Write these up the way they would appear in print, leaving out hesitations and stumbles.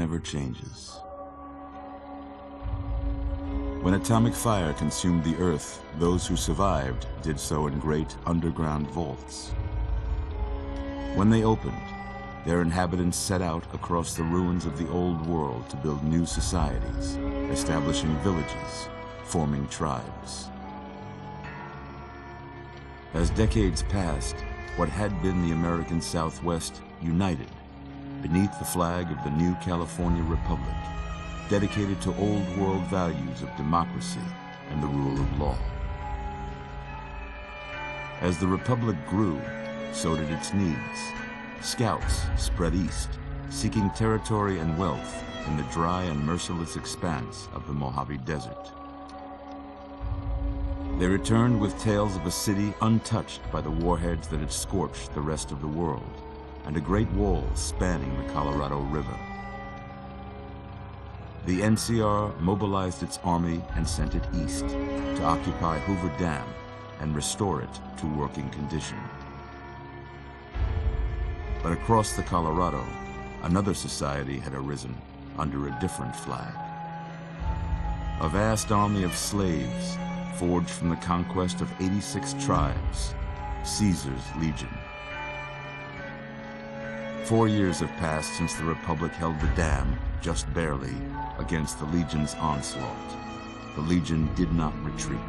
never changes. When atomic fire consumed the Earth, those who survived did so in great underground vaults. When they opened, their inhabitants set out across the ruins of the old world to build new societies, establishing villages, forming tribes. As decades passed, what had been the American Southwest united beneath the flag of the new California Republic, dedicated to old world values of democracy and the rule of law. As the Republic grew, so did its needs. Scouts spread east, seeking territory and wealth in the dry and merciless expanse of the Mojave Desert. They returned with tales of a city untouched by the warheads that had scorched the rest of the world, and a great wall spanning the Colorado River. The NCR mobilized its army and sent it east to occupy Hoover Dam and restore it to working condition. But across the Colorado, another society had arisen under a different flag. A vast army of slaves forged from the conquest of 86 tribes, Caesar's Legion. 4 years have passed since the Republic held the dam, just barely, against the Legion's onslaught. The Legion did not retreat.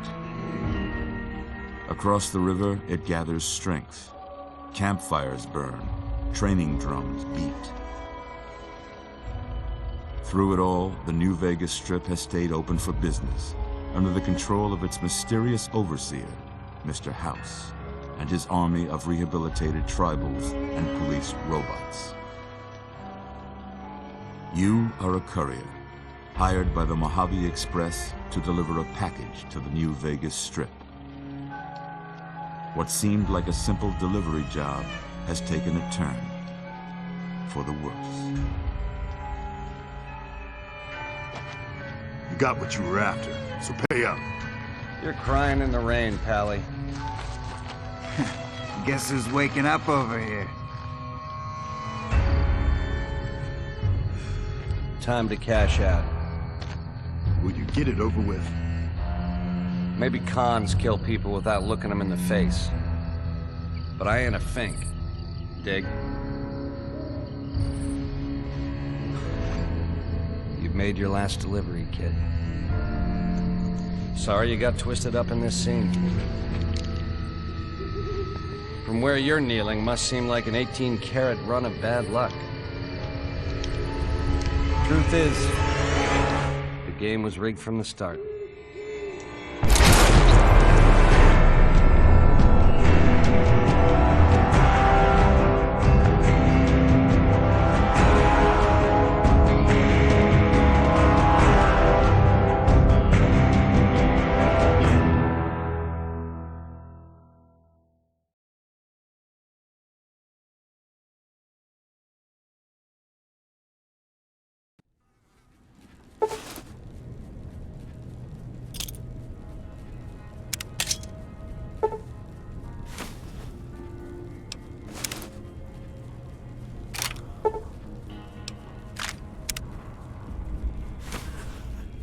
Across the river, it gathers strength. Campfires burn, training drums beat. Through it all, the New Vegas Strip has stayed open for business, under the control of its mysterious overseer, Mr. House, and his army of rehabilitated tribals and police robots. You are a courier, hired by the Mojave Express to deliver a package to the New Vegas Strip. What seemed like a simple delivery job has taken a turn for the worse. You got what you were after, so pay up. You're crying in the rain, Pally. Guess who's waking up over here? Time to cash out. Will you get it over with? Maybe cons kill people without looking them in the face. But I ain't a fink. Dig? You've made your last delivery, kid. Sorry you got twisted up in this scene. From where you're kneeling must seem like an 18-carat run of bad luck. Truth is, the game was rigged from the start.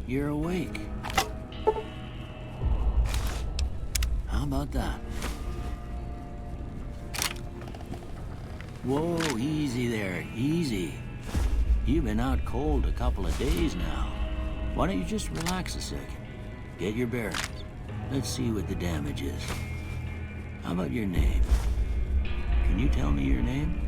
You're awake. How about that? Whoa, easy there, easy. You've been out cold a couple of days now. Why don't you just relax a second? Get your bearings. Let's see what the damage is. How about your name? Can you tell me your name?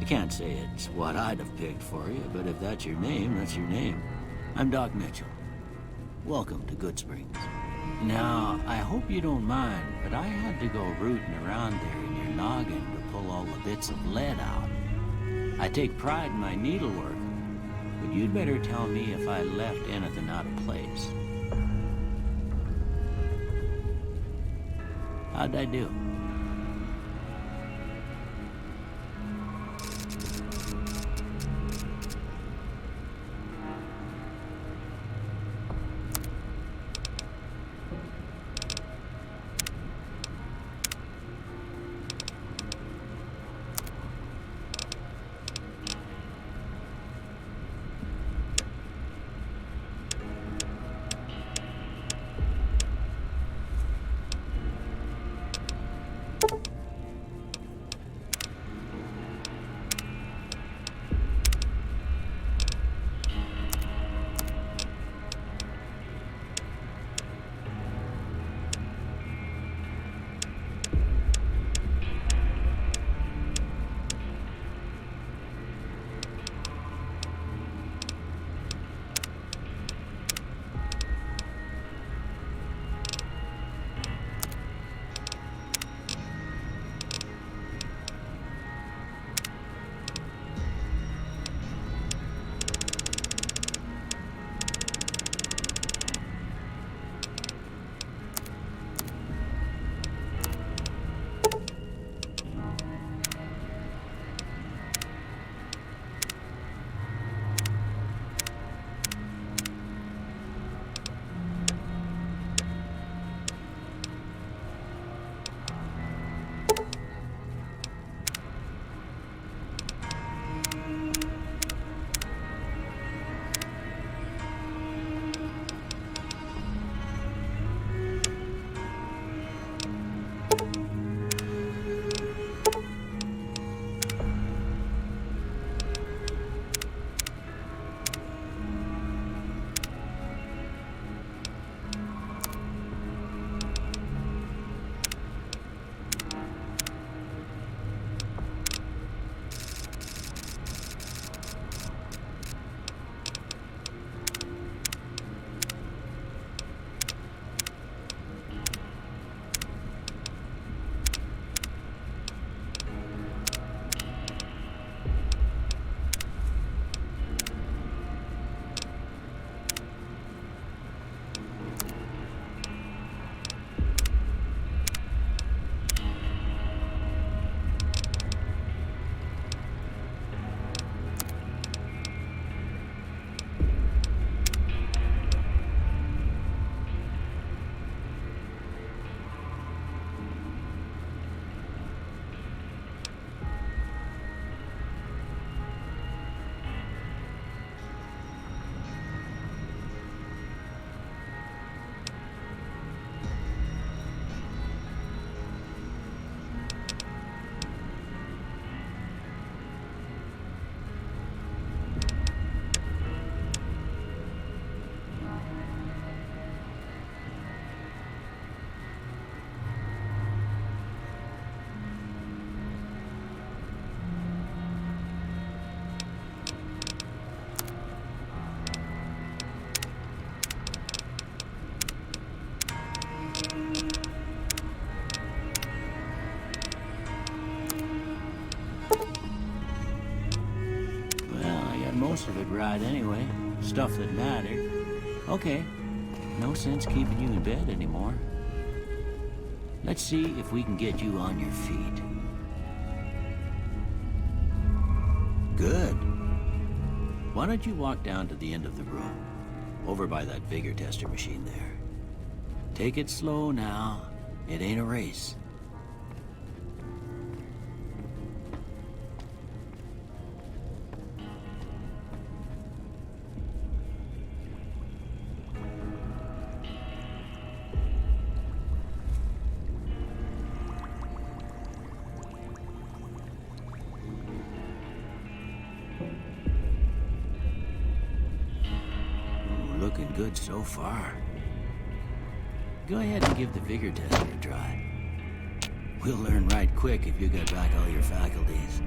Can't say it's what I'd have picked for you, but if that's your name, that's your name. I'm Doc Mitchell. Welcome to Goodsprings. Now, I hope you don't mind, but I had to go rooting around there in your noggin to pull all the bits of lead out. I take pride in my needlework, but you'd better tell me if I left anything out of place. How'd I do? Most of it right anyway. Stuff that mattered. Okay. No sense keeping you in bed anymore. Let's see if we can get you on your feet. Good. Why don't you walk down to the end of the room? Over by that vigor tester machine there. Take it slow now. It ain't a race. Looking good so far. Go ahead and give the vigor tester a try. We'll learn right quick if you get back all your faculties.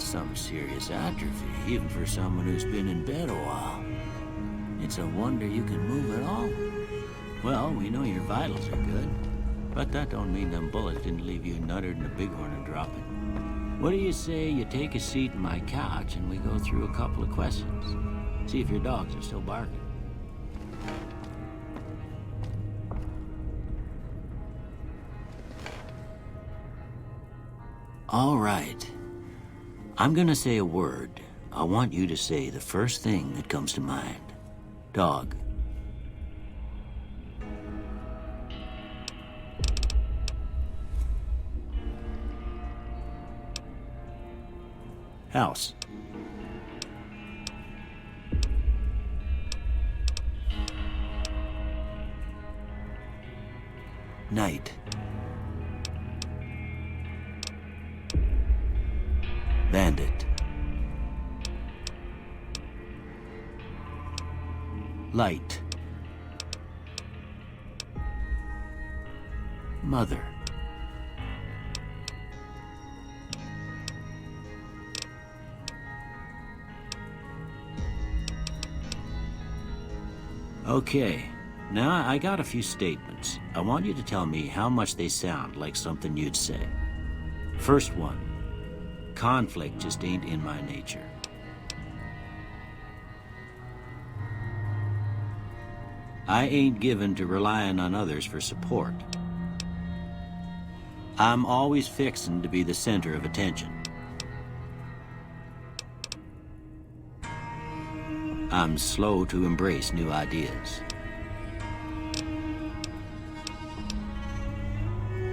some serious atrophy, even for someone who's been in bed a while. It's a wonder you can move at all. Well, we know your vitals are good, but that don't mean them bullets didn't leave you nuttered and a bighorn and dropping. What do you say you take a seat in my couch and we go through a couple of questions? See if your dogs are still barking. All right. I'm gonna say a word. I want you to say the first thing that comes to mind. Dog. House. Night. Bandit. Light. Mother. Okay, now I got a few statements. I want you to tell me how much they sound like something you'd say. First one. Conflict just ain't in my nature. I ain't given to relying on others for support. I'm always fixin' to be the center of attention. I'm slow to embrace new ideas.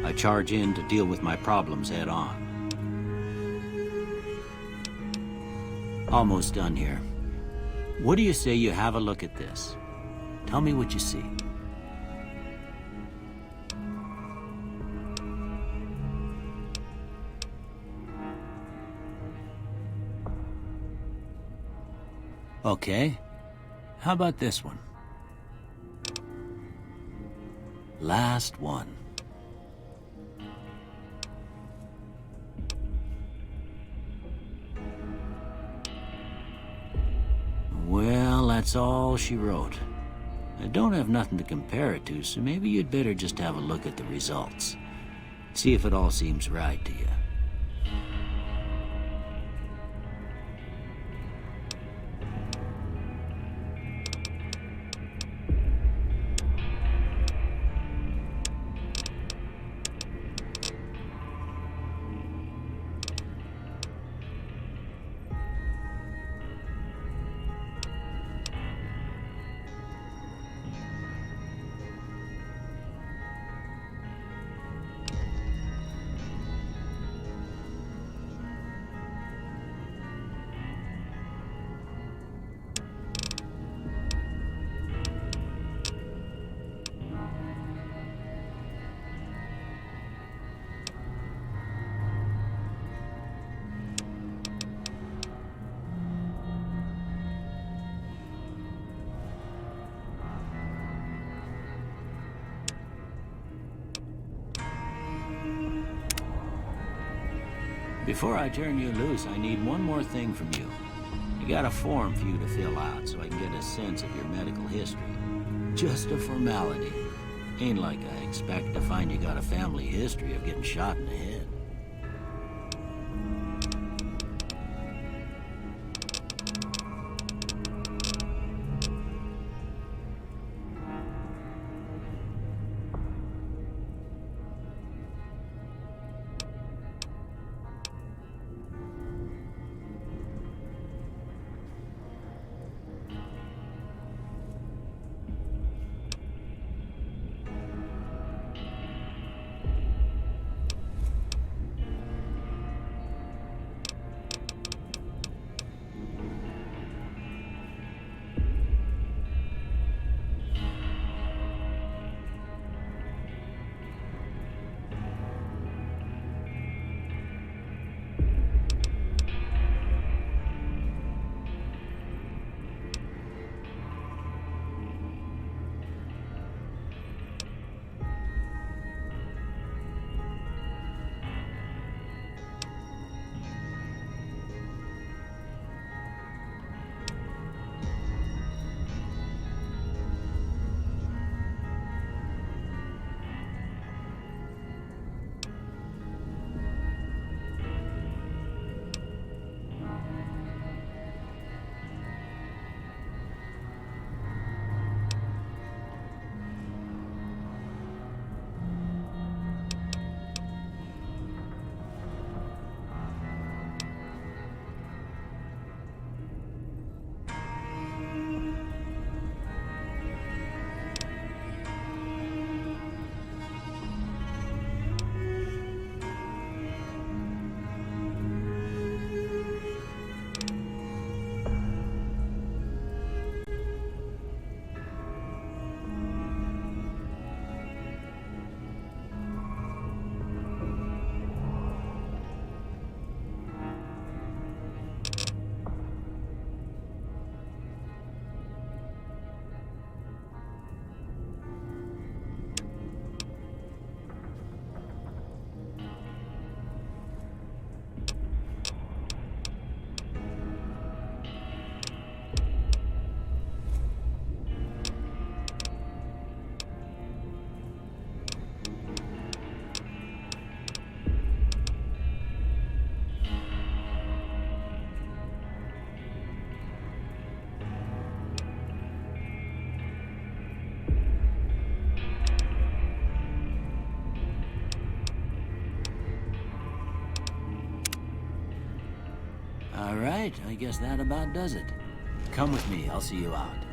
I charge in to deal with my problems head on. Almost done here. What do you say you have a look at this? Tell me what you see. Okay. How about this one? Last one. Well, that's all she wrote. I don't have nothing to compare it to, so maybe you'd better just have a look at the results. See if it all seems right to you. Before I turn you loose, I need one more thing from you. I got a form for you to fill out so I can get a sense of your medical history. Just a formality. Ain't like I expect to find you got a family history of getting shot in the head. right, I guess that about does it. Come with me, I'll see you out.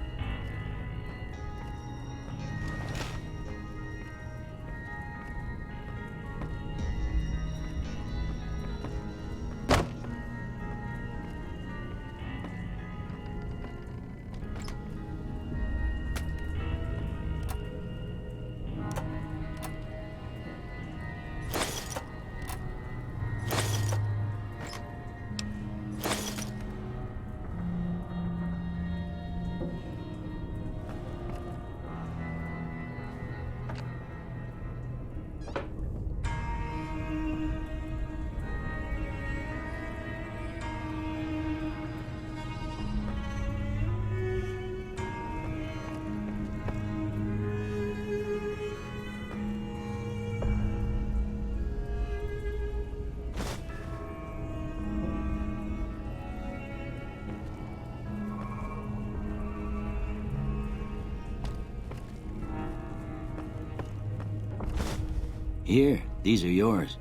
Here, these are yours.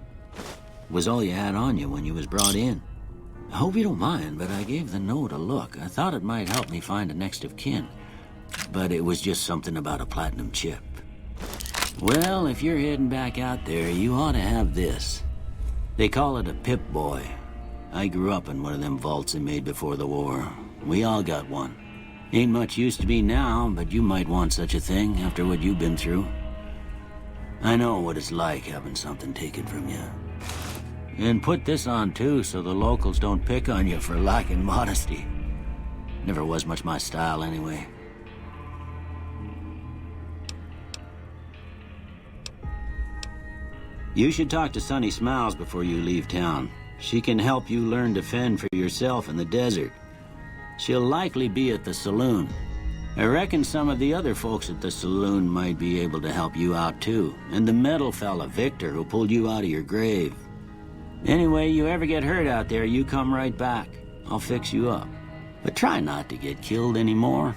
Was all you had on you when you was brought in. I hope you don't mind, but I gave the note a look. I thought it might help me find a next of kin. But it was just something about a platinum chip. Well, if you're heading back out there, you ought to have this. They call it a Pip-Boy. I grew up in one of them vaults they made before the war. We all got one. Ain't much use to me now, but you might want such a thing after what you've been through. I know what it's like having something taken from you. And put this on too, so the locals don't pick on you for lacking modesty. Never was much my style anyway. You should talk to Sunny Smiles before you leave town. She can help you learn to fend for yourself in the desert. She'll likely be at the saloon. I reckon some of the other folks at the saloon might be able to help you out too. And the metal fella, Victor, who pulled you out of your grave. Anyway, you ever get hurt out there, you come right back. I'll fix you up. But try not to get killed anymore.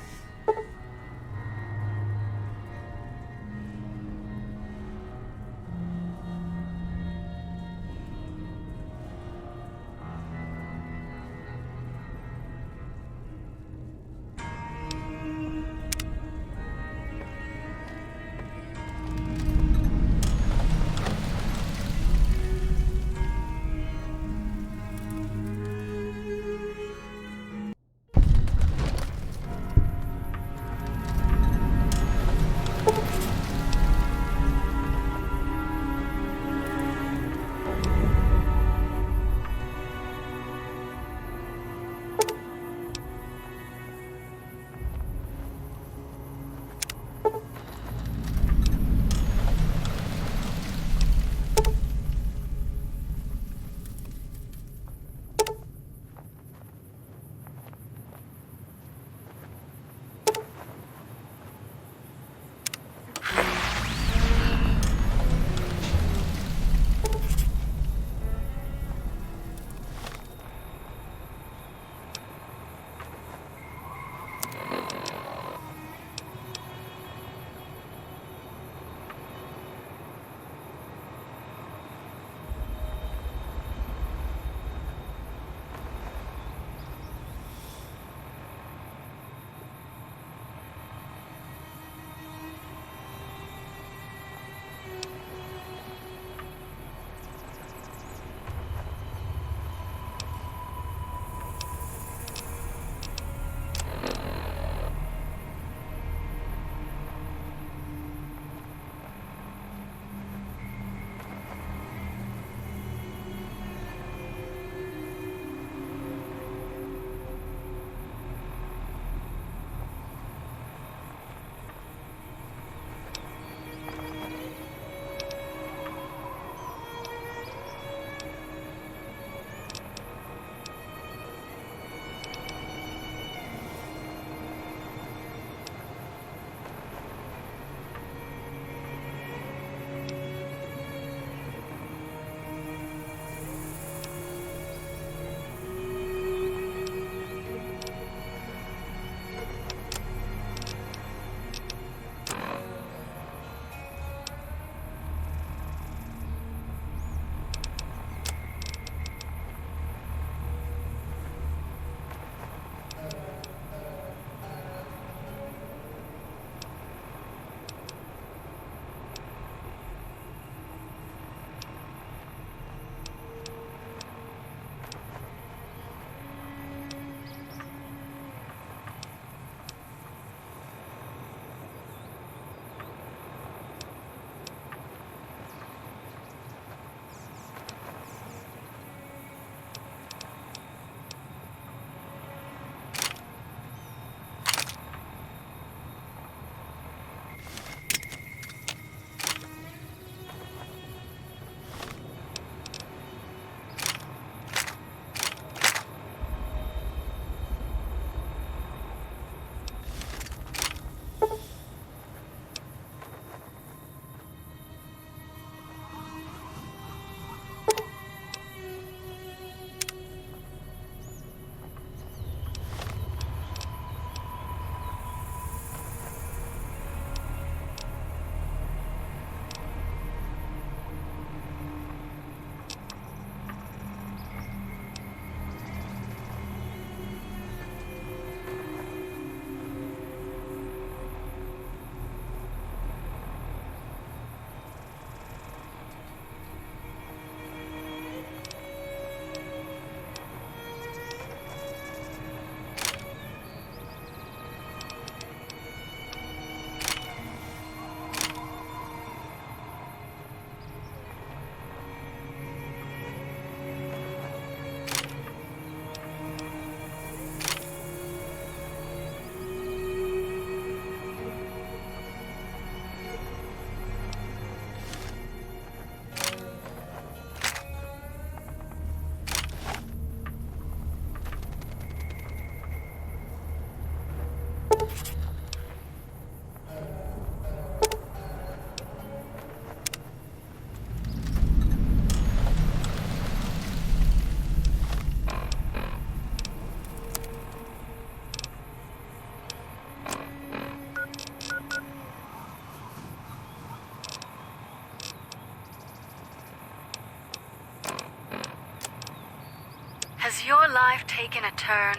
life taken a turn?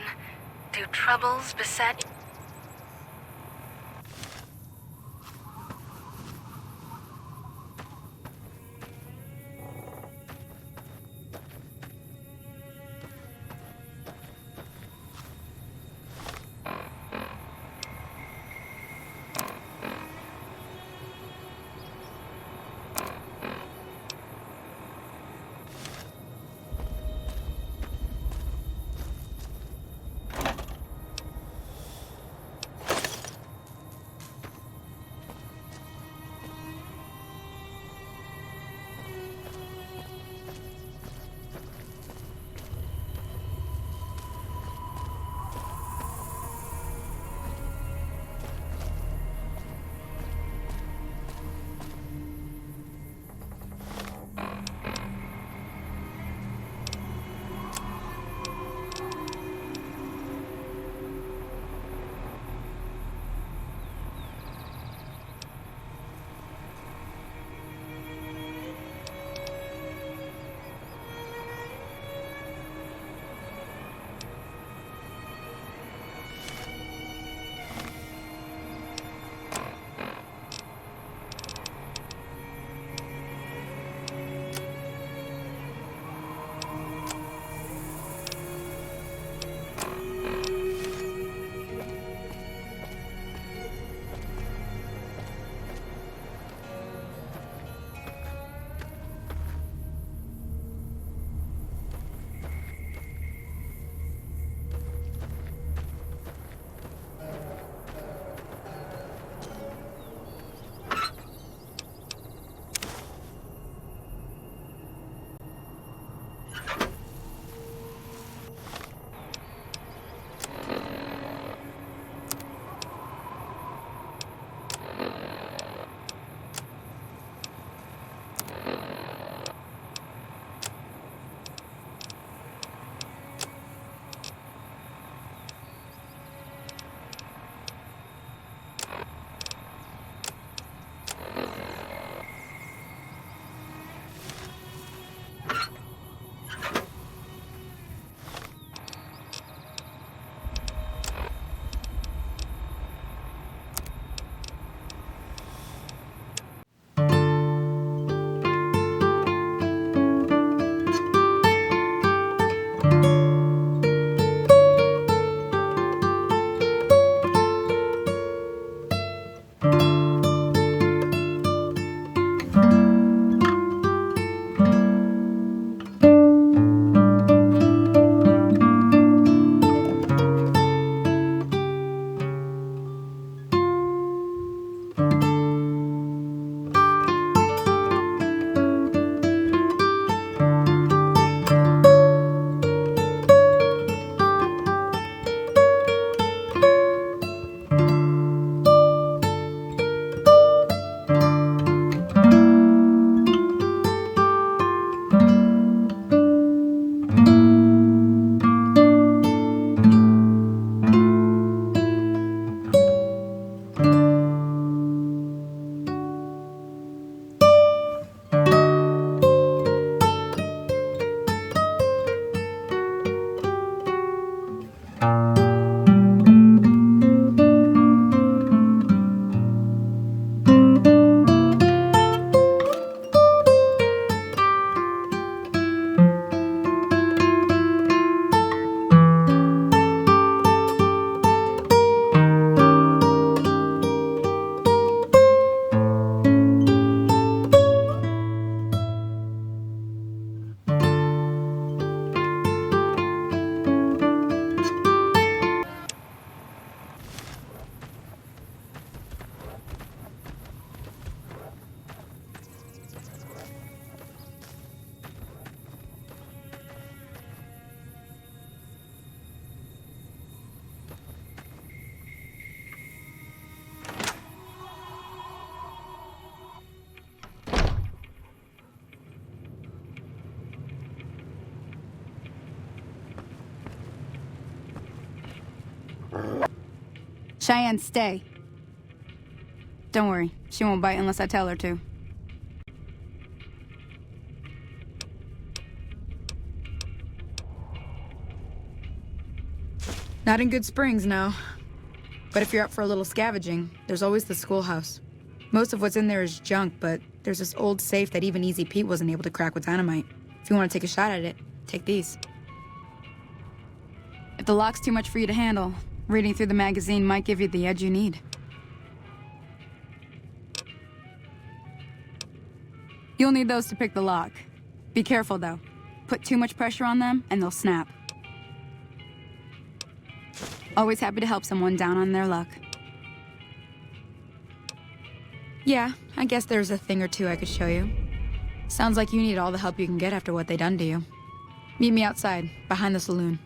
Do troubles beset you? Cheyenne, stay. Don't worry, she won't bite unless I tell her to. Not in Good Springs, no. But if you're up for a little scavenging, there's always the schoolhouse. Most of what's in there is junk, but there's this old safe that even Easy Pete wasn't able to crack with dynamite. If you want to take a shot at it, take these. If the lock's too much for you to handle, reading through the magazine might give you the edge you need. You'll need those to pick the lock. Be careful, though. Put too much pressure on them, and they'll snap. Always happy to help someone down on their luck. Yeah, I guess there's a thing or two I could show you. Sounds like you need all the help you can get after what they done to you. Meet me outside, behind the saloon.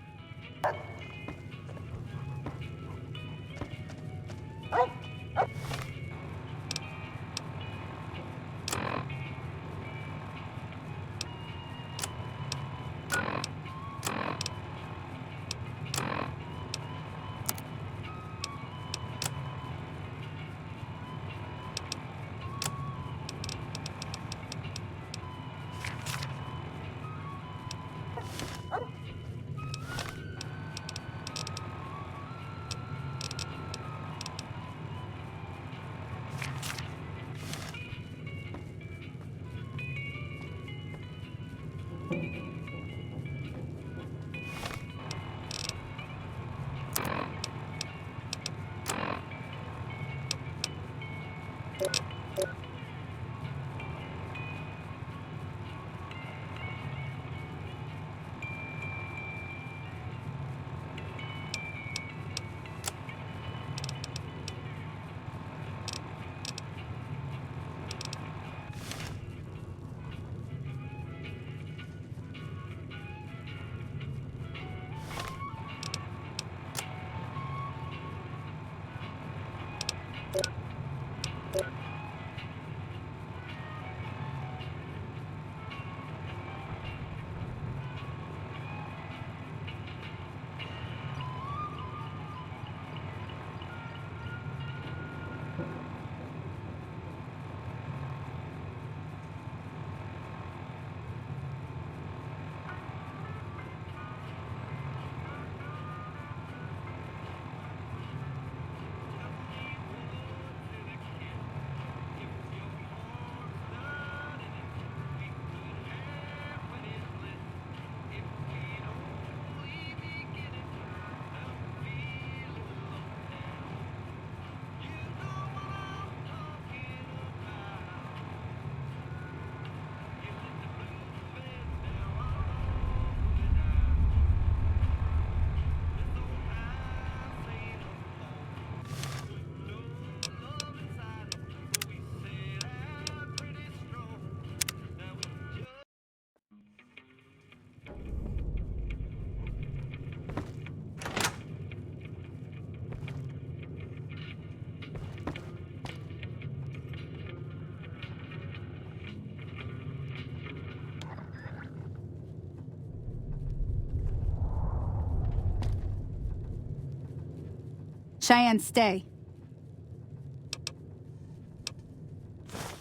Cheyenne, stay.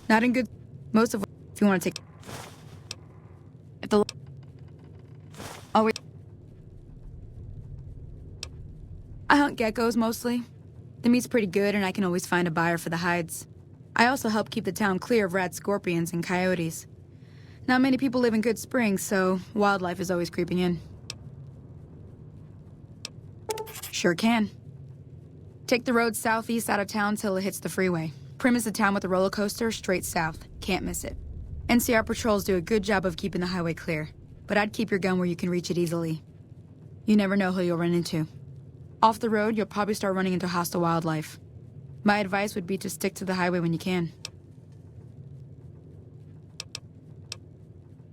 Not in good... Most of... If you want to take... If the... Always... I hunt geckos, mostly. The meat's pretty good, and I can always find a buyer for the hides. I also help keep the town clear of rat scorpions and coyotes. Not many people live in Good Springs, so wildlife is always creeping in. Sure can. Take the road southeast out of town till it hits the freeway. Primm is the town with the roller coaster straight south. Can't miss it. NCR patrols do a good job of keeping the highway clear, but I'd keep your gun where you can reach it easily. You never know who you'll run into. Off the road, you'll probably start running into hostile wildlife. My advice would be to stick to the highway when you can.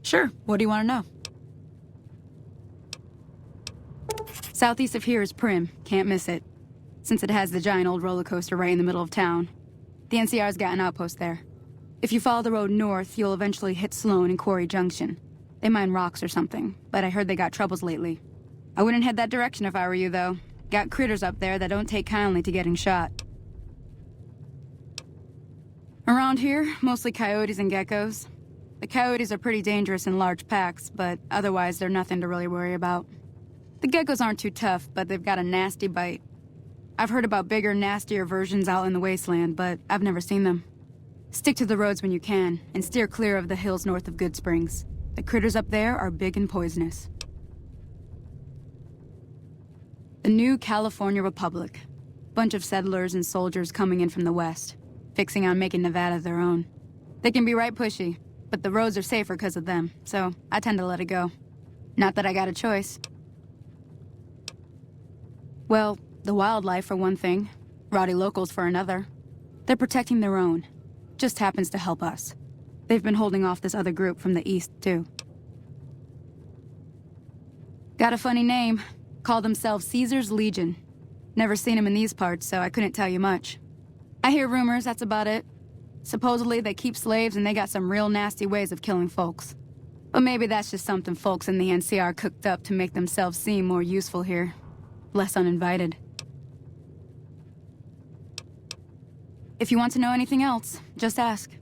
Sure, what do you want to know? Southeast of here is Primm. Can't miss it. Since it has the giant old roller coaster right in the middle of town. The NCR's got an outpost there. If you follow the road north, you'll eventually hit Sloan and Quarry Junction. They mine rocks or something, but I heard they got troubles lately. I wouldn't head that direction if I were you, though. Got critters up there that don't take kindly to getting shot. Around here, mostly coyotes and geckos. The coyotes are pretty dangerous in large packs, but otherwise they're nothing to really worry about. The geckos aren't too tough, but they've got a nasty bite. I've heard about bigger, nastier versions out in the wasteland, but I've never seen them. Stick to the roads when you can, and steer clear of the hills north of Good Springs. The critters up there are big and poisonous. The new California Republic. Bunch of settlers and soldiers coming in from the west, fixing on making Nevada their own. They can be right pushy, but the roads are safer because of them, so I tend to let it go. Not that I got a choice. Well, the wildlife for one thing, rowdy locals for another. They're protecting their own. Just happens to help us. They've been holding off this other group from the east, too. Got a funny name. Call themselves Caesar's Legion. Never seen them in these parts, so I couldn't tell you much. I hear rumors, that's about it. Supposedly they keep slaves and they got some real nasty ways of killing folks. But maybe that's just something folks in the NCR cooked up to make themselves seem more useful here. Less uninvited. If you want to know anything else, just ask.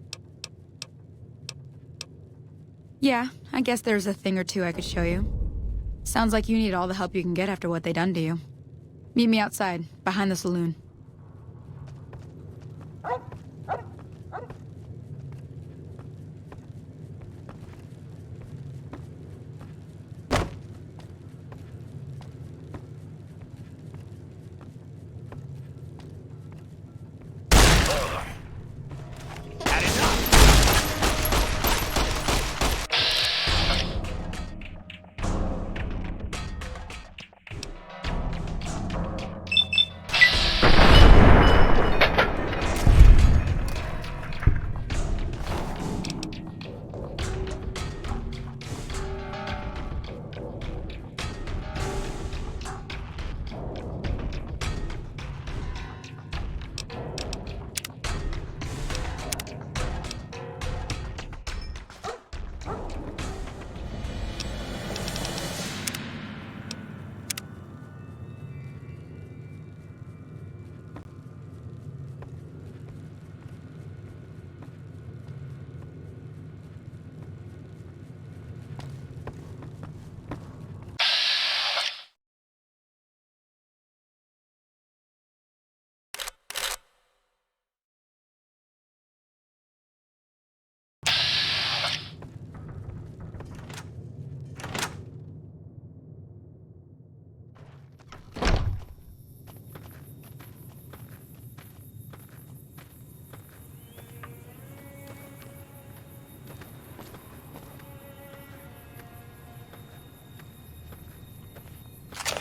Yeah, I guess there's a thing or two I could show you. Sounds like you need all the help you can get after what they done to you. Meet me outside, behind the saloon.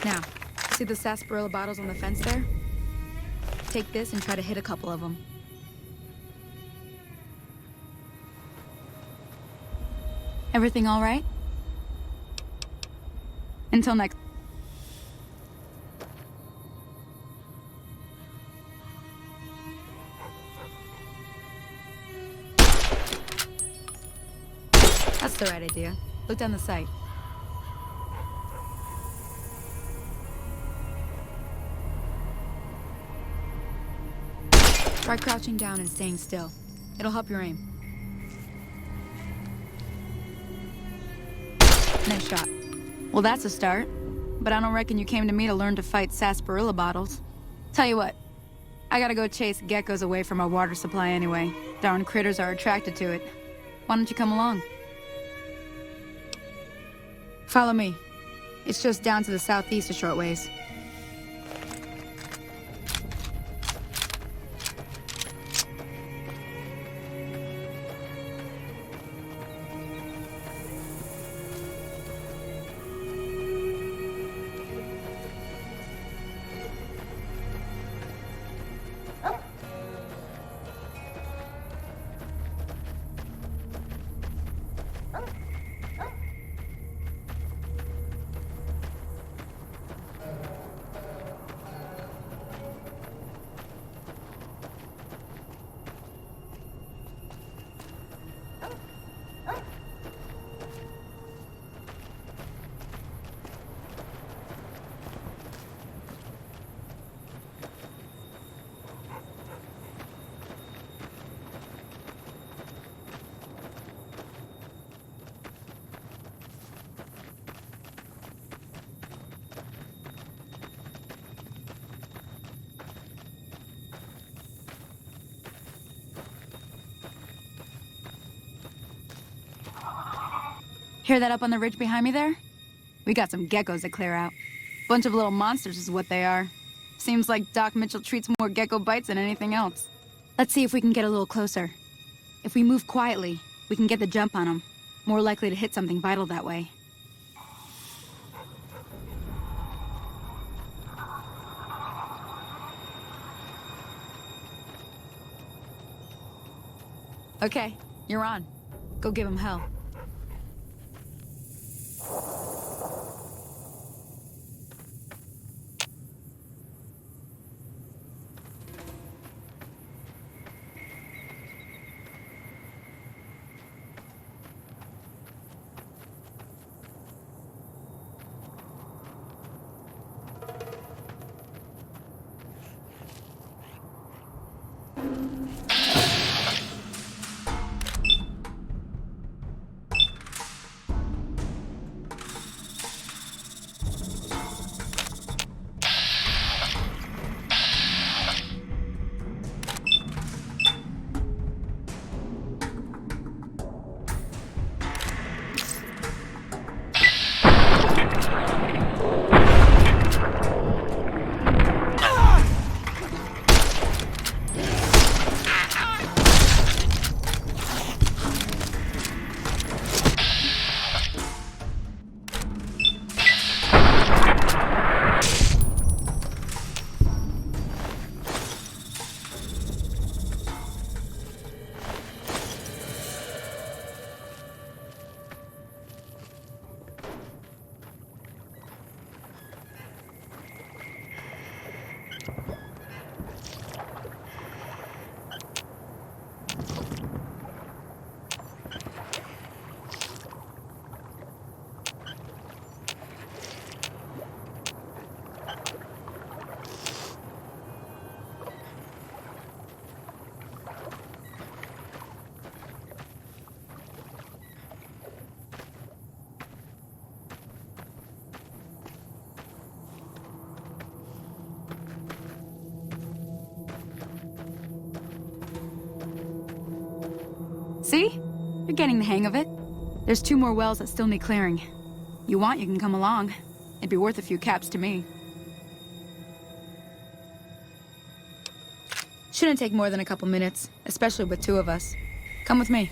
Now, see the sarsaparilla bottles on the fence there? Take this and try to hit a couple of them. Everything all right? Until next... That's the right idea. Look down the sight. Try crouching down and staying still. It'll help your aim. Nice shot. Well, that's a start. But I don't reckon you came to me to learn to fight sarsaparilla bottles. Tell you what, I gotta go chase geckos away from our water supply anyway. Darn critters are attracted to it. Why don't you come along? Follow me. It's just down to the southeast a short ways. Hear that up on the ridge behind me there? We got some geckos to clear out. Bunch of little monsters is what they are. Seems like Doc Mitchell treats more gecko bites than anything else. Let's see if we can get a little closer. If we move quietly, we can get the jump on them. More likely to hit something vital that way. Okay, you're on. Go give him hell. See? You're getting the hang of it. There's 2 more wells that still need clearing. You want, you can come along. It'd be worth a few caps to me. Shouldn't take more than a couple minutes, especially with 2 of us. Come with me.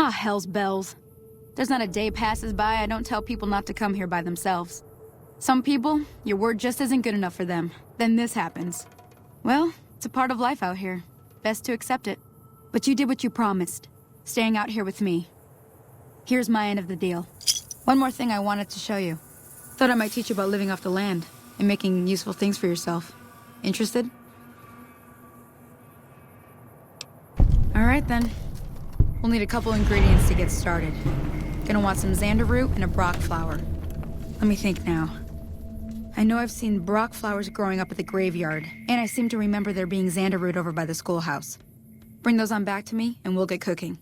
Ah, hell's bells. There's not a day passes by I don't tell people not to come here by themselves. Some people, your word just isn't good enough for them. Then this happens. Well, it's a part of life out here. Best to accept it. But you did what you promised, staying out here with me. Here's my end of the deal. One more thing I wanted to show you. Thought I might teach you about living off the land and making useful things for yourself. Interested? All right then. We'll need a couple ingredients to get started. Gonna want some xander root and a brock flower. Let me think now. I know I've seen brock flowers growing up at the graveyard, and I seem to remember there being xander root over by the schoolhouse. Bring those on back to me, and we'll get cooking.